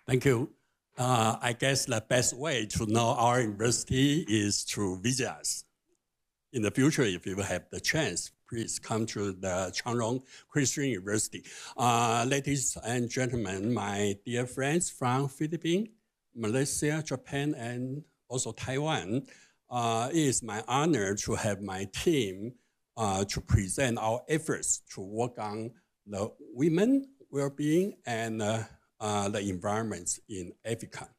Thank you. I guess the best way to know our university is to visit us. In the future, if you have the chance, please come to the長榮Christian University. Ladies and gentlemen, my dear friends from Philippines, Malaysia, Japan, and also Taiwan, it is my honor to have my team to present our efforts to work on the women well-being and the environments in Africa.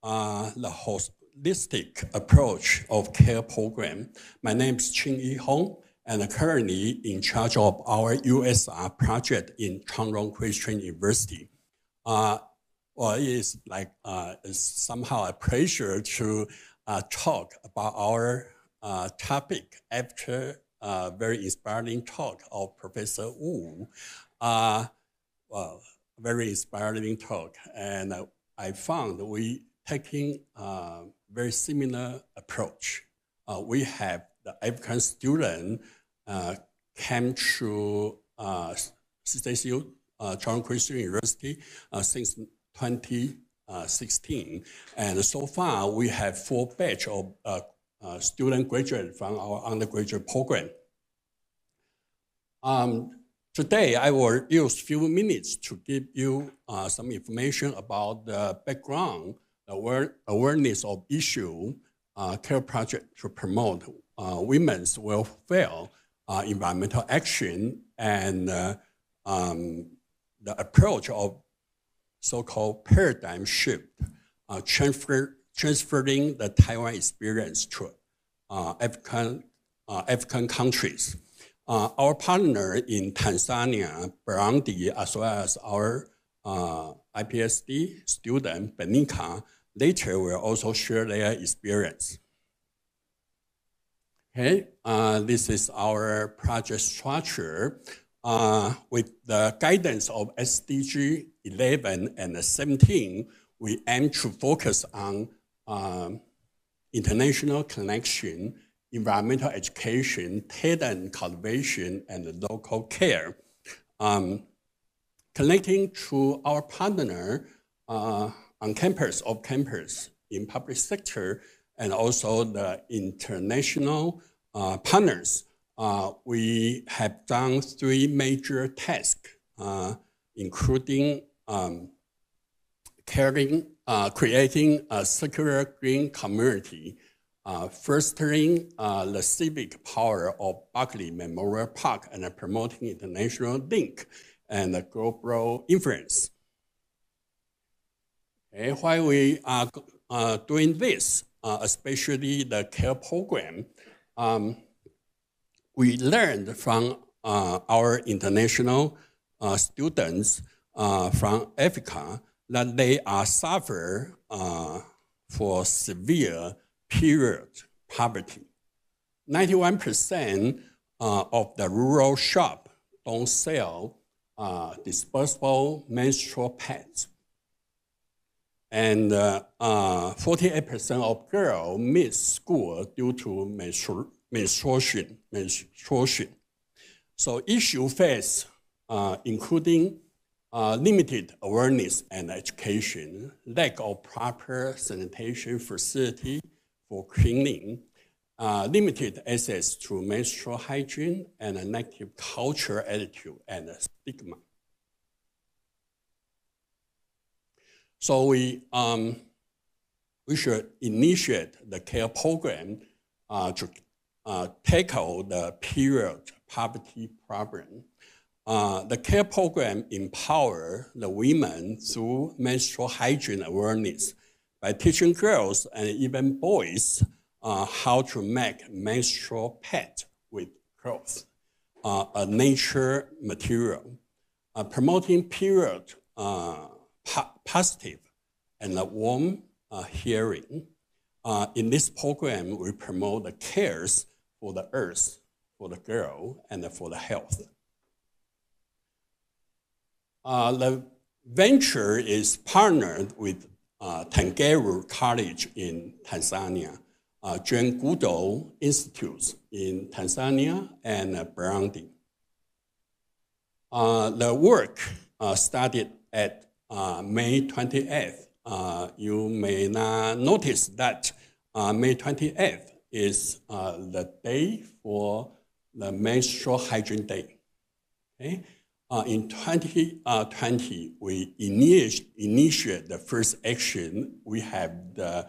The holistic approach of care program. My name is Yi Hong, and currently in charge of our USR project in長榮Christian University. Well, it is like somehow a pleasure to talk about our topic after a very inspiring talk of Professor Wu. Well, very inspiring talk, and I found we taking a very similar approach. We have the African student came to CCU,長榮Christian University, since 2016, and so far we have 4 batch of student graduate from our undergraduate program. Today, I will use a few minutes to give you some information about the background, awareness of issue, care project to promote women's welfare, environmental action, and the approach of so-called paradigm shift, transferring the Taiwan experience to African countries. Our partner in Tanzania, Burundi, as well as our IPSD student, Benika, later will also share their experience. Okay, this is our project structure. With the guidance of SDG 11 and 17, we aim to focus on international connection, environmental education, talent cultivation, and local care. Connecting to our partner on campus, off campus, in public sector, and also the international partners, we have done 3 major tasks, including creating a circular green community, fostering the civic power of Berkeley Memorial Park, and promoting international link and global influence. Okay, while we are doing this, especially the care program, we learned from our international students from Africa that they are suffer for severe period poverty. 91% of the rural shop don't sell disposable menstrual pads. And 48% of girls miss school due to menstruation. So issues faced, including limited awareness and education, lack of proper sanitation facility for cleaning, limited access to menstrual hygiene, and a negative cultural attitude and stigma. So we should initiate the care program to tackle the period poverty problem. The care program empower the women through menstrual hygiene awareness by teaching girls and even boys how to make menstrual pads with cloth, a nature material, promoting period positive and a warm hearing. In this program, we promote the cares for the earth, for the girl, and for the health. The venture is partnered with Tangeru College in Tanzania, Jane Goodall Institute in Tanzania, and Burundi. The work started at May 28th you may not notice that May 28th is the day for the Menstrual Hygiene Day. Okay? In 2020, we initiate the first action. We have the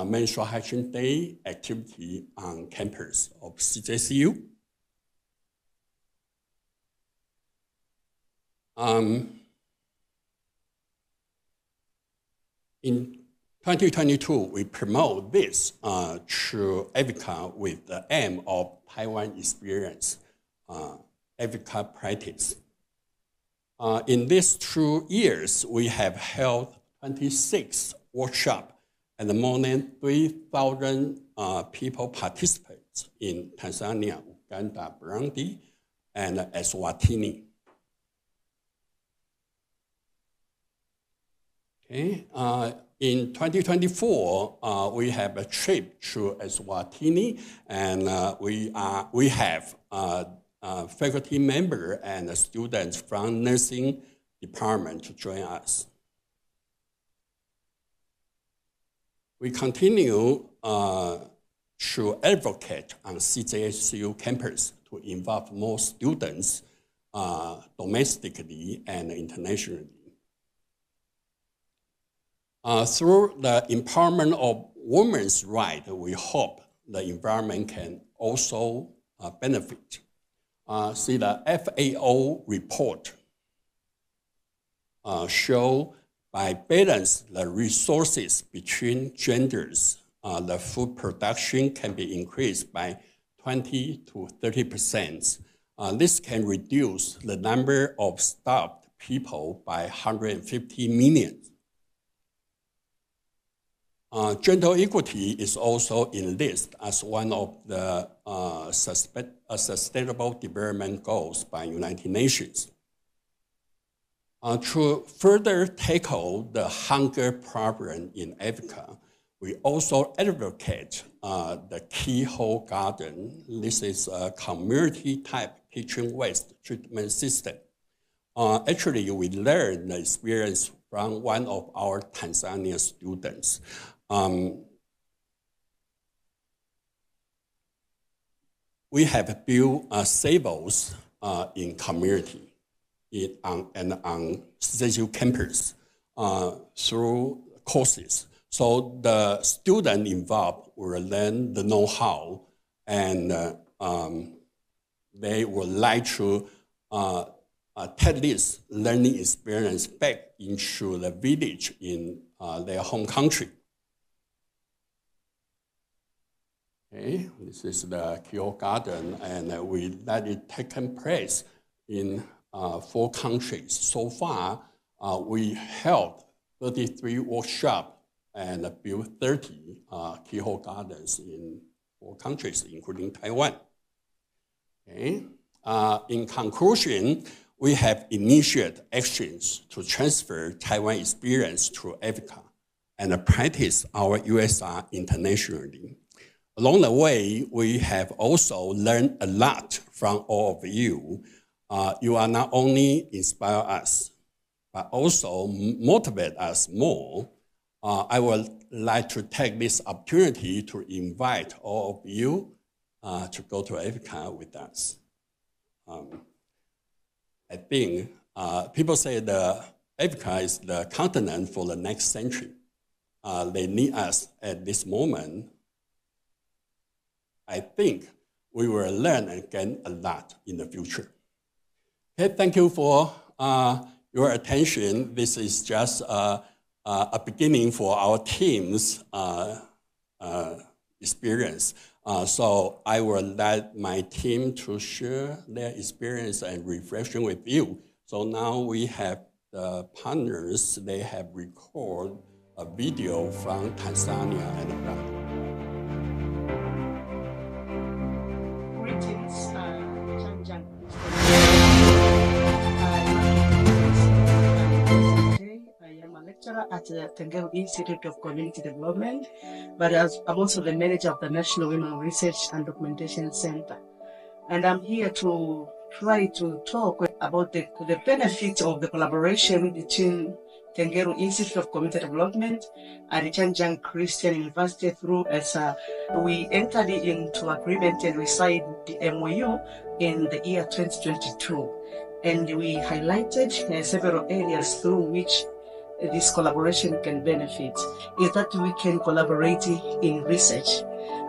Menstrual Hygiene Day activity on campus of CJCU. In 2022, we promote this through AVICA with the aim of Taiwan experience, AVICA practice. In these 2 years, we have held 26 workshops and more than 3,000 people participate in Tanzania, Uganda, Burundi, and Eswatini. Okay. In 2024, we have a trip to Eswatini, and we have faculty member and students from nursing department to join us. We continue to advocate on CJSU campus to involve more students domestically and internationally. Through the empowerment of women's rights, we hope the environment can also benefit. See, the FAO report show by balance the resources between genders, the food production can be increased by 20 to 30%. This can reduce the number of starved people by 150 million. Gender equity is also enlisted as one of the Sustainable Development Goals by United Nations. To further tackle the hunger problem in Africa, we also advocate the keyhole garden. This is a community-type kitchen waste treatment system. Actually, we learned the experience from one of our Tanzanian students. We have built savos in community and on CJU campus through courses. So the student involved will learn the know-how, and they would like to take this learning experience back into the village in their home country. Okay, this is the keyhole garden, and we let it take place in 4 countries. So far, we held 33 workshops and built 30 keyhole gardens in 4 countries, including Taiwan. Okay. In conclusion, we have initiated actions to transfer Taiwan experience to Africa and practice our USR internationally. Along the way, we have also learned a lot from all of you. You are not only inspire us, but also motivate us more. I would like to take this opportunity to invite all of you to go to Africa with us. I think people say Africa is the continent for the next century. They need us at this moment. I think we will learn and gain a lot in the future. Okay, thank you for your attention. This is just a beginning for our team's experience. So I will let my team to share their experience and reflection with you. So now we have the partners, they have recorded a video from Tanzania and Uganda. Greetings, I am a lecturer at the Tengeru Institute of Community Development, but I'm also the manager of the National Women Research and Documentation Center. And I'm here to try to talk about the benefits of the collaboration between Tengeru Institute of Community Development and Chanjang Christian University through ESA. We entered into agreement and we signed the MOU in the year 2022. And we highlighted several areas through which this collaboration can benefit. Is that we can collaborate in research.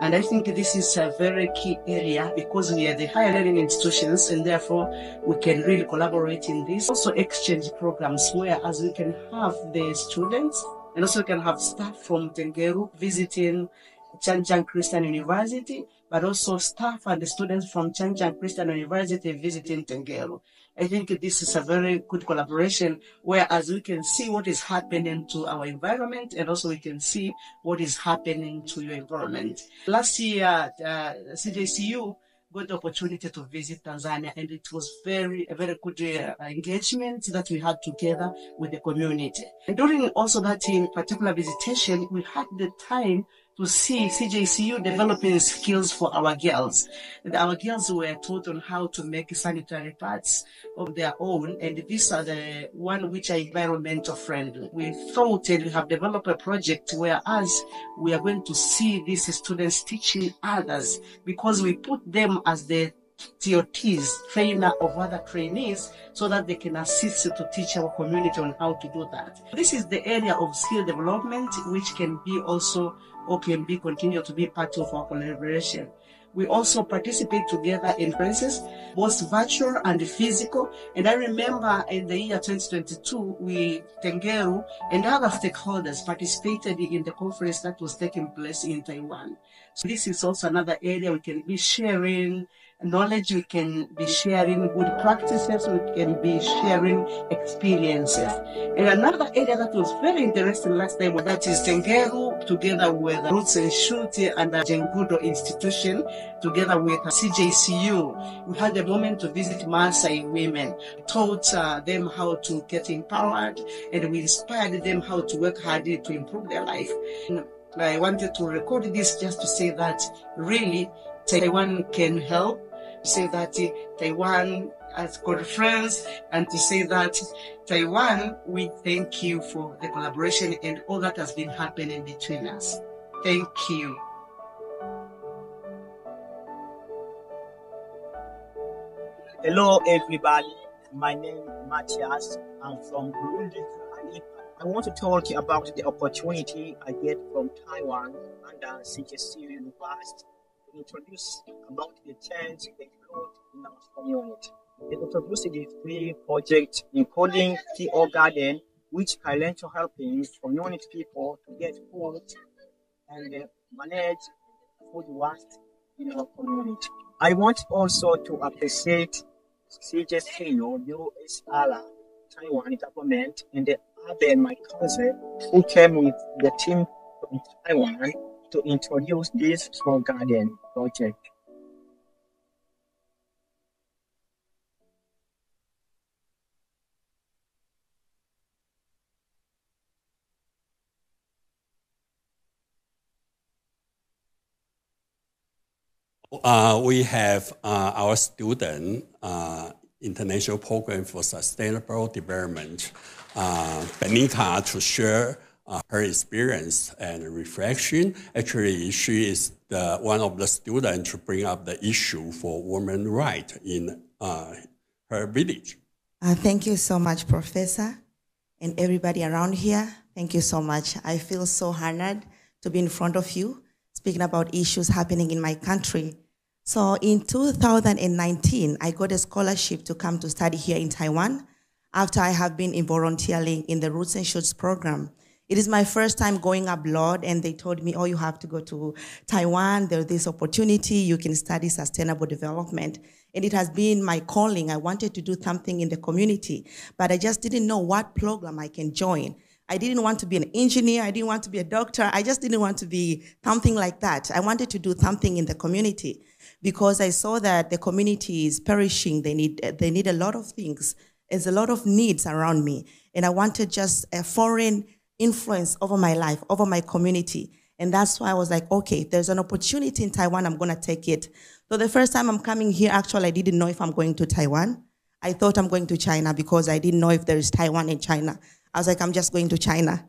And I think this is a very key area because we are the higher learning institutions and therefore we can really collaborate in this. Also exchange programs where as we can have the students and also we can have staff from Tengeru visiting Chanjang Christian University, but also staff and the students from Chanjang Christian University visiting Tengeru. I think this is a very good collaboration, whereas we can see what is happening to our environment and also we can see what is happening to your environment. Last year, CJCU got the opportunity to visit Tanzania, and it was a very good engagement that we had together with the community. And during also that particular visitation, we had the time to see CJCU developing skills for our girls. And our girls were taught on how to make sanitary pads of their own, and these are the one which are environmental friendly. We thought and we have developed a project whereas we are going to see these students teaching others because we put them as the TOTs, trainer of other trainees, so that they can assist to teach our community on how to do that. This is the area of skill development which can be also or can be continue to be part of our collaboration. We also participate together in conferences, both virtual and physical. And I remember in the year 2022, Tengeru and other stakeholders participated in the conference that was taking place in Taiwan. So this is also another area we can be sharing knowledge, we can be sharing good practices, we can be sharing experiences. And another area that was very interesting last time, that is Tengeru, together with Roots and Shoots and the Jengudo Institution, together with CJCU. We had a moment to visit Maasai women, taught them how to get empowered, and we inspired them how to work hard to improve their life. And I wanted to record this just to say that really Taiwan can help, to say that Taiwan has good friends, and to say that Taiwan, we thank you for the collaboration and all that has been happening between us. Thank you. Hello everybody, my name is Matthias. I'm from Burundi. I want to talk about the opportunity I get from Taiwan under CJCU University to introduce about the change they brought in our community. They introduced the 3 projects, including TO Garden, which financial helping community people to get food and manage food waste in our community. I want also to appreciate CJCU, USR, Taiwan government, and the other my cousin who came with the team from Taiwan to introduce this small garden project. We have our student, International Program for Sustainable Development, Benita, to share her experience and reflection. Actually, she is one of the students to bring up the issue for women's rights in her village. Thank you so much, Professor, and everybody around here. Thank you so much. I feel so honored to be in front of you, speaking about issues happening in my country. So in 2019, I got a scholarship to come to study here in Taiwan after I have been volunteering in the Roots and Shoots program. It is my first time going abroad, and they told me, oh, you have to go to Taiwan. There's this opportunity. You can study sustainable development. And it has been my calling. I wanted to do something in the community, but I just didn't know what program I can join. I didn't want to be an engineer. I didn't want to be a doctor. I just didn't want to be something like that. I wanted to do something in the community because I saw that the community is perishing. They need a lot of things. There's a lot of needs around me. And I wanted just a foreign influence over my life, over my community. And that's why I was like, okay, if there's an opportunity in Taiwan, I'm gonna take it. So the first time I'm coming here, actually, I didn't know if I'm going to Taiwan. I thought I'm going to China because I didn't know if there is Taiwan in China. I was like, I'm just going to China.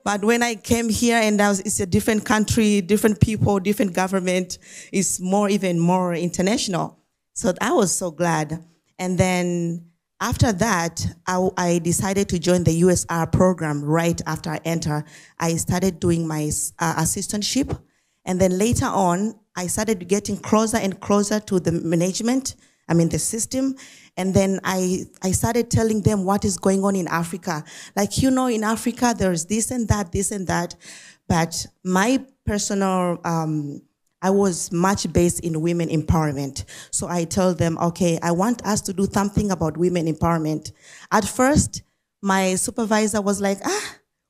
But when I came here and it's a different country, different people, different government, it's even more international. So I was so glad. And then after that, I decided to join the USR program right after I entered. I started doing my assistantship. And then later on, I started getting closer and closer to the management, the system. And then I started telling them what is going on in Africa. Like, in Africa, there's this and that. But my personal, I was much based in women empowerment. So I told them, okay, I want us to do something about women empowerment. At first, my supervisor was like,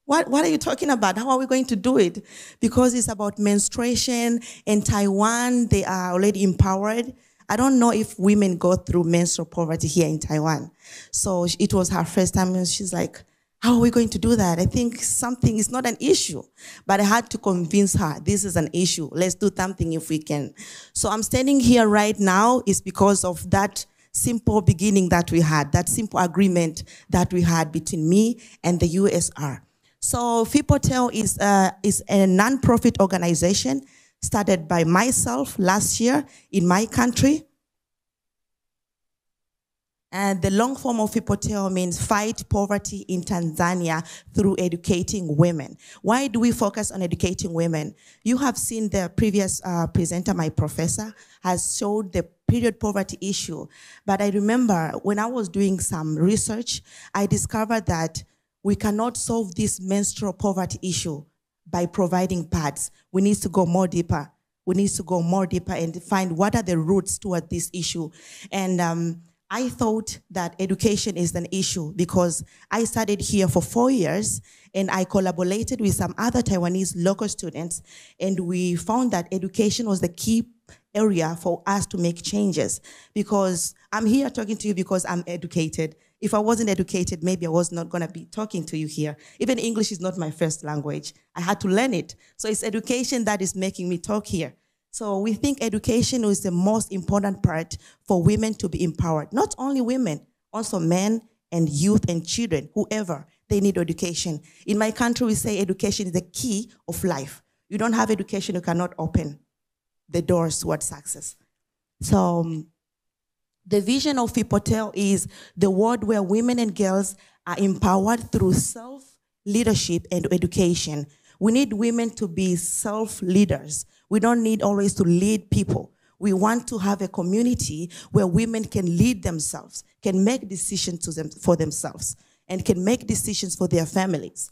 what are you talking about? How are we going to do it? Because it's about menstruation. In Taiwan, they are already empowered. I don't know if women go through menstrual poverty here in Taiwan. So it was her first time, and she's like, how are we going to do that? I think something is not an issue. But I had to convince her, this is an issue. Let's do something if we can. So I'm standing here right now is because of that simple beginning that we had, that simple agreement that we had between me and the USR. So FIPOTEL is a non-profit organization started by myself last year in my country. And the long form of FIPOTEL means Fight Poverty in Tanzania through educating women. Why do we focus on educating women? You have seen the previous presenter, my professor, has showed the period poverty issue. But I remember when I was doing some research, I discovered that we cannot solve this menstrual poverty issue by providing pads. We need to go more deeper. We need to go more deeper and find what are the roots toward this issue. And I thought that education is an issue because I studied here for 4 years and I collaborated with some other Taiwanese local students, and we found that education was the key area for us to make changes. Because I'm here talking to you because I'm educated. If I wasn't educated, maybe I was not gonna be talking to you here. Even English is not my first language. I had to learn it. So it's education that is making me talk here. So we think education is the most important part for women to be empowered. Not only women, also men and youth and children, whoever, they need education. In my country, we say education is the key of life. You don't have education, you cannot open the doors towards success. So the vision of FIPOTEL is the world where women and girls are empowered through self-leadership and education. We need women to be self-leaders. We don't need always to lead people. We want to have a community where women can lead themselves, can make decisions for themselves, and can make decisions for their families.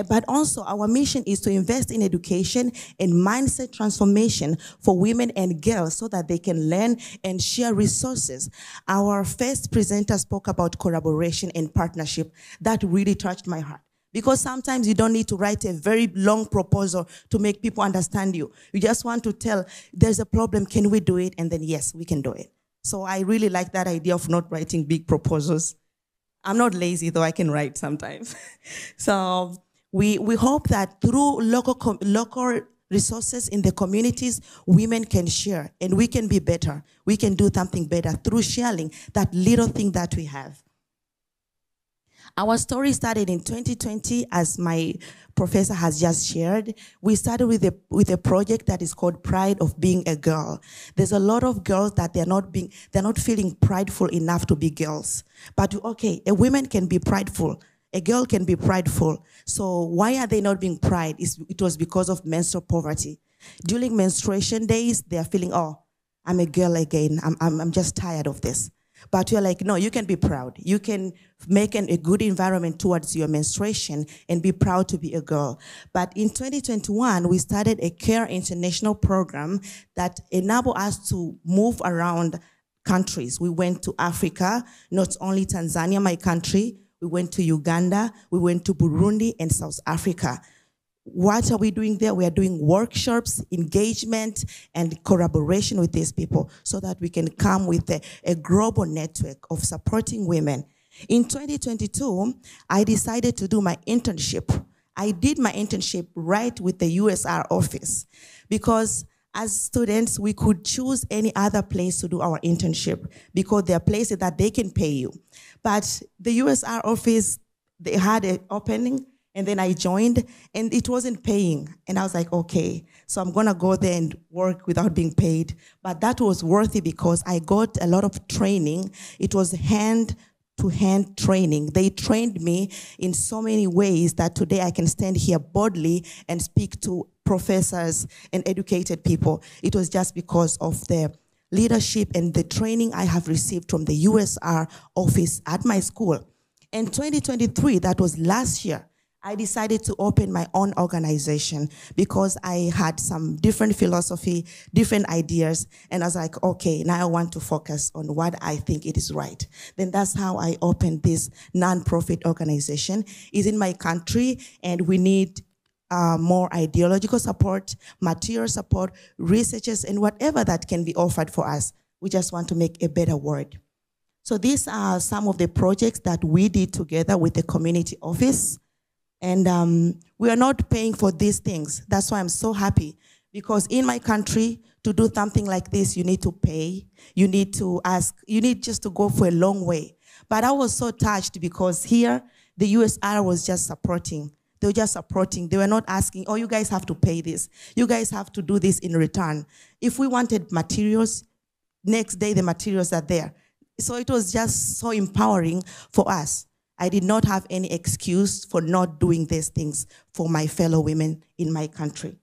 But also our mission is to invest in education and mindset transformation for women and girls so that they can learn and share resources. Our first presenter spoke about collaboration and partnership. That really touched my heart. Because sometimes you don't need to write a very long proposal to make people understand you. You just want to tell, there's a problem, can we do it? And then yes, we can do it. So I really like that idea of not writing big proposals. I'm not lazy, though I can write sometimes. So we hope that through local resources in the communities, women can share and we can be better. We can do something better through sharing that little thing that we have. Our story started in 2020, as my professor has just shared. We started with a project that is called Pride of Being a Girl. There's a lot of girls that they're not feeling prideful enough to be girls. But okay, a woman can be prideful. A girl can be prideful. So why are they not being pride? It was because of menstrual poverty. During menstruation days, they are feeling, oh, I'm a girl again. I'm just tired of this. But you're like, no, you can be proud. You can make a good environment towards your menstruation and be proud to be a girl. But in 2021, we started a Care International program that enabled us to move around countries. We went to Africa, not only Tanzania, my country. We went to Uganda, we went to Burundi and South Africa. What are we doing there? We are doing workshops, engagement, and collaboration with these people so that we can come with a global network of supporting women. In 2022, I decided to do my internship. I did my internship right with the USR office because as students, we could choose any other place to do our internship because there are places that they can pay you. But the USR office, they had an opening, and then I joined, and it wasn't paying. And I was like, okay, so I'm gonna go there and work without being paid. But that was worthy because I got a lot of training. It was hand-to-hand training. They trained me in so many ways that today I can stand here boldly and speak to professors and educated people. It was just because of the leadership and the training I have received from the USR office at my school. In 2023, that was last year, I decided to open my own organization because I had some different philosophy, different ideas, and I was like, okay, now I want to focus on what I think it is right. Then that's how I opened this nonprofit organization. It's in my country, and we need more ideological support, material support, researches, and whatever that can be offered for us. We just want to make a better world. So these are some of the projects that we did together with the community office. And we are not paying for these things. That's why I'm so happy, because in my country, to do something like this, you need to pay, you need to ask, you need just to go for a long way. But I was so touched because here, the USR was just supporting. They were just supporting. They were not asking, oh, you guys have to pay this. You guys have to do this in return. If we wanted materials, next day the materials are there. So it was just so empowering for us. I did not have any excuse for not doing these things for my fellow women in my country.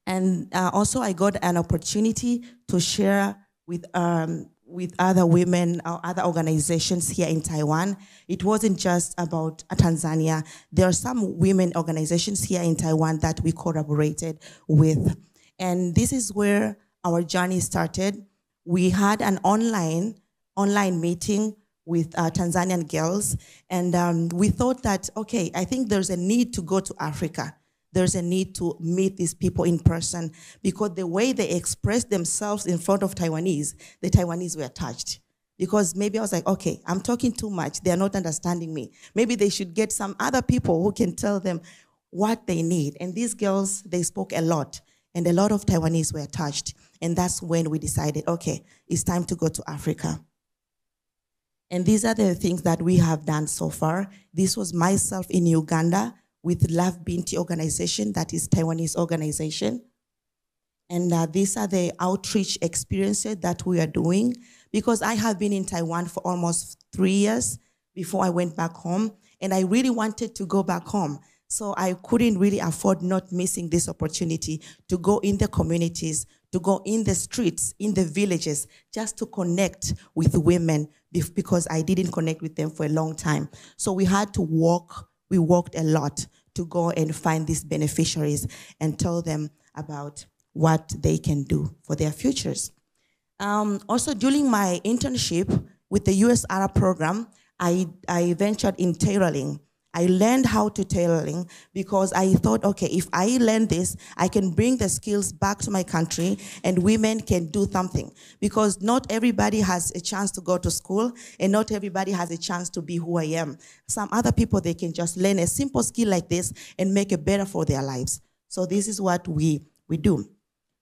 And also I got an opportunity to share with other women or other organizations here in Taiwan. It wasn't just about Tanzania. There are some women organizations here in Taiwan that we collaborated with. And this is where our journey started. We had an online meeting with Tanzanian girls, and we thought that, okay, I think there's a need to go to Africa. There's a need to meet these people in person, because the way they express themselves in front of Taiwanese, the Taiwanese were touched. Because maybe I was like, okay, I'm talking too much, they're not understanding me. Maybe they should get some other people who can tell them what they need. And these girls, they spoke a lot, and a lot of Taiwanese were touched. And that's when we decided, okay, it's time to go to Africa. And these are the things that we have done so far. This was myself in Uganda with Love Binti organization, that is Taiwanese organization. And these are the outreach experiences that we are doing, because I have been in Taiwan for almost 3 years before I went back home, and I really wanted to go back home. So I couldn't really afford not missing this opportunity to go in the communities, to go in the streets, in the villages, just to connect with women, because I didn't connect with them for a long time. So we had to walk, we walked a lot to go and find these beneficiaries and tell them about what they can do for their futures. Also, during my internship with the USR program, I ventured in tailoring. I learned how to tailoring because I thought, okay, if I learn this, I can bring the skills back to my country and women can do something. Because not everybody has a chance to go to school, and not everybody has a chance to be who I am. Some other people, they can just learn a simple skill like this and make it better for their lives. So this is what we do.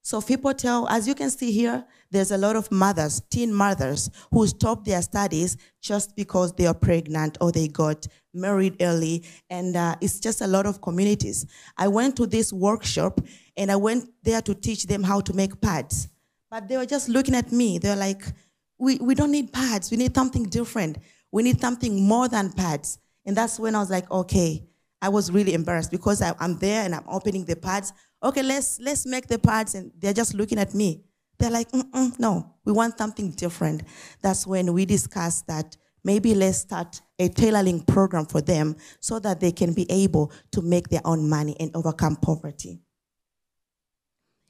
So people tell, as you can see here, there's a lot of mothers, teen mothers, who stop their studies just because they are pregnant or they got married early, and it's just a lot of communities. I went to this workshop, and I went there to teach them how to make pads. But they were just looking at me. They're like, we don't need pads. We need something different. We need something more than pads. And that's when I was like, okay. I was really embarrassed because I'm there and I'm opening the pads. Okay, let's make the pads, and they're just looking at me. They're like, no, we want something different. That's when we discussed that maybe let's start a tailoring program for them so that they can be able to make their own money and overcome poverty.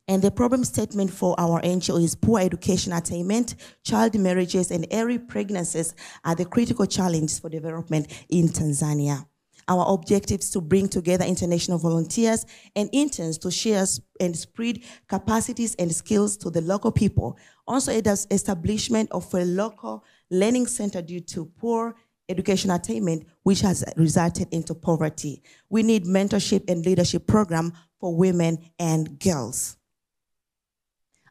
And the problem statement for our NGO is poor education attainment, child marriages, and early pregnancies are the critical challenges for development in Tanzania. Our objective is to bring together international volunteers and interns to share and spread capacities and skills to the local people. Also, it does establishment of a local learning center due to poor education attainment, which has resulted into poverty. We need mentorship and leadership program for women and girls.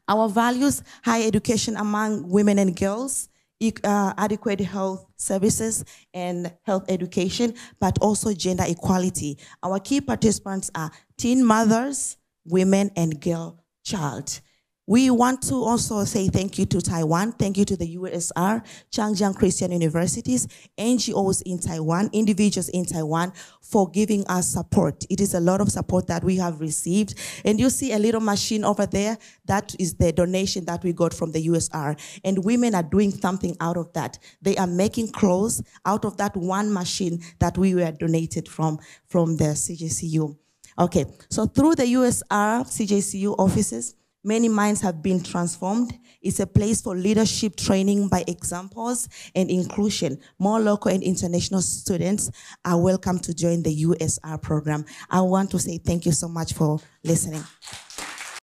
Our values: high education among women and girls, adequate health services and health education, but also gender equality. Our key participants are teen mothers, women, and girl child. We want to also say thank you to Taiwan, thank you to the USR, Changjiang Christian Universities, NGOs in Taiwan, individuals in Taiwan for giving us support. It is a lot of support that we have received. And you see a little machine over there, that is the donation that we got from the USR. And women are doing something out of that. They are making clothes out of that one machine that we were donated from the CJCU. Okay, so through the USR CJCU offices, many minds have been transformed. It's a place for leadership training by examples and inclusion. More local and international students are welcome to join the USR program. I want to say thank you so much for listening.